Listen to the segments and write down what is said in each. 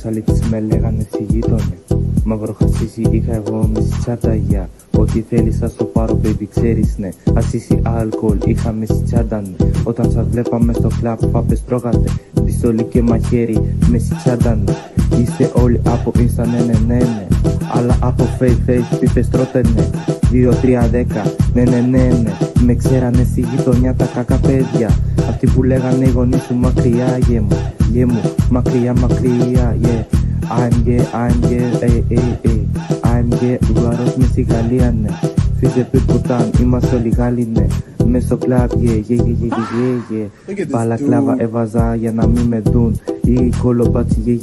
Τόσοι άλλοι της με λέγανε σιγήτωνε. Μαύρο χασίσι είχα εγώ μες στη τσάντα, για ό,τι θέλεις θα στο πάρω baby, ξέρεις ναι. Ασίσι αλκοόλ είχα μες στη τσάντα, ναι. Όταν σας βλέπαμε στο κλαμπ πάπες τρώγατε πιστόλι και μαχαίρι μες στη τσάντα, ναι. Είστε όλοι από Insta, ναι. Αλλά από face πίπες τρώτε, ναι. 2-3-10, ναι. Με ξέρανε στη γειτονιά τα κακά παιδιά. Αυτοί που λέγανε οι γονείς σου μακριά, γε μου, μακριά, yeah. I'm gay, ουραρός μες στη Γαλλία, ναι. Φύζε πουτάν, είμαστε όλοι Γάλλοι, ναι. Μες στο κλαμπ, yeah. Μπαλακλάβα έβαζα για να μην με δουν. Ή κολομπάτσι,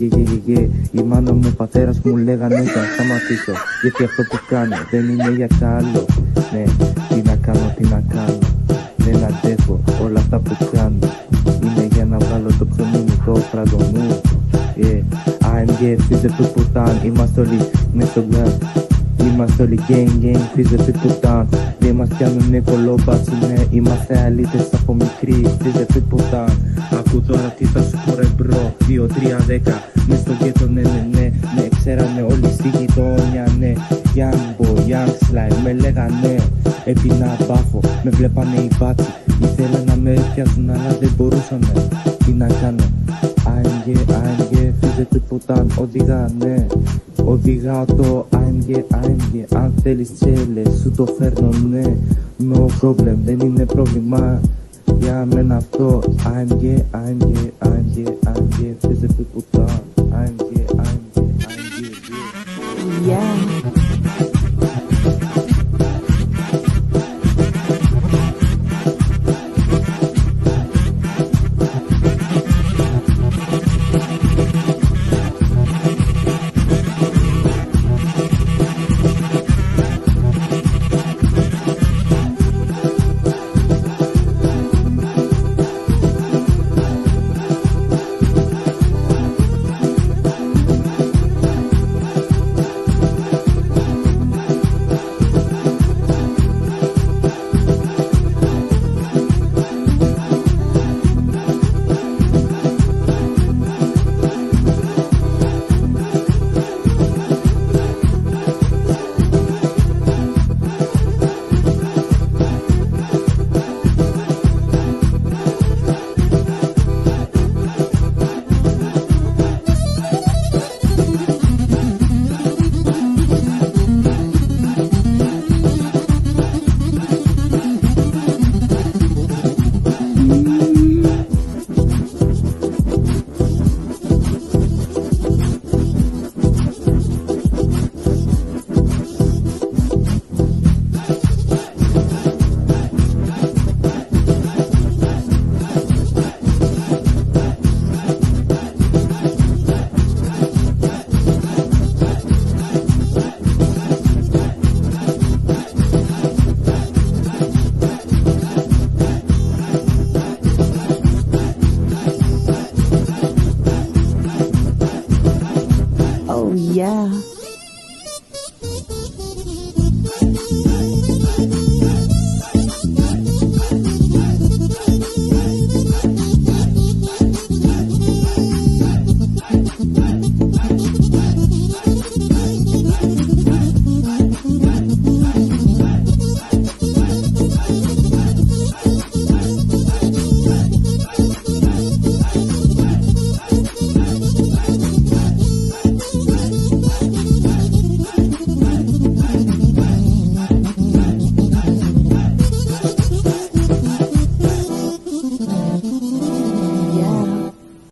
yeah. Η μάνα μου, ο πατέρας μου λέγανε να σταματήσω, γιατί αυτό που κάνω δεν είναι για καλό. Ναι, τι να κάνω, δεν αντέχω όλα αυτά που κάνω. Είναι για να βγάλω το ψωμί μου, το φραντο μου. I'm gay, φύζε πουτάν, είμαστε όλοι μες στο κλαμπ. Είμαστε όλοι gang, φύζε πουτάν. Δεν μας πιάνουνε κολόμπατσι, ναι. Είμαστε αλήτες από μικρή, φύζε πουτάν. Ακού τώρα τι θα σου πω ρε μπρο. 2-3-10, μες στο γκέτο, ναι. Με ξέρανε όλοι στη γειτόνια, ναι. Young boy, young slime, με λέγανε. Έπινα μπάφο, με βλέπανε οι μπάτσι. Ήθελαν να με πιάσουν αλλά δεν μπορούσανε. Τι να κάνω, I'm gay, φύζε πουτάν. Οδηγάνε, οδηγάω το I'm gay. Αν θέλεις τσέλες σου το φέρνω, ναι. No problem, δεν είναι πρόβλημα για μένα αυτό. I'm gay, φύζε πουτάν. I'm gay, Yeah. Oh yeah.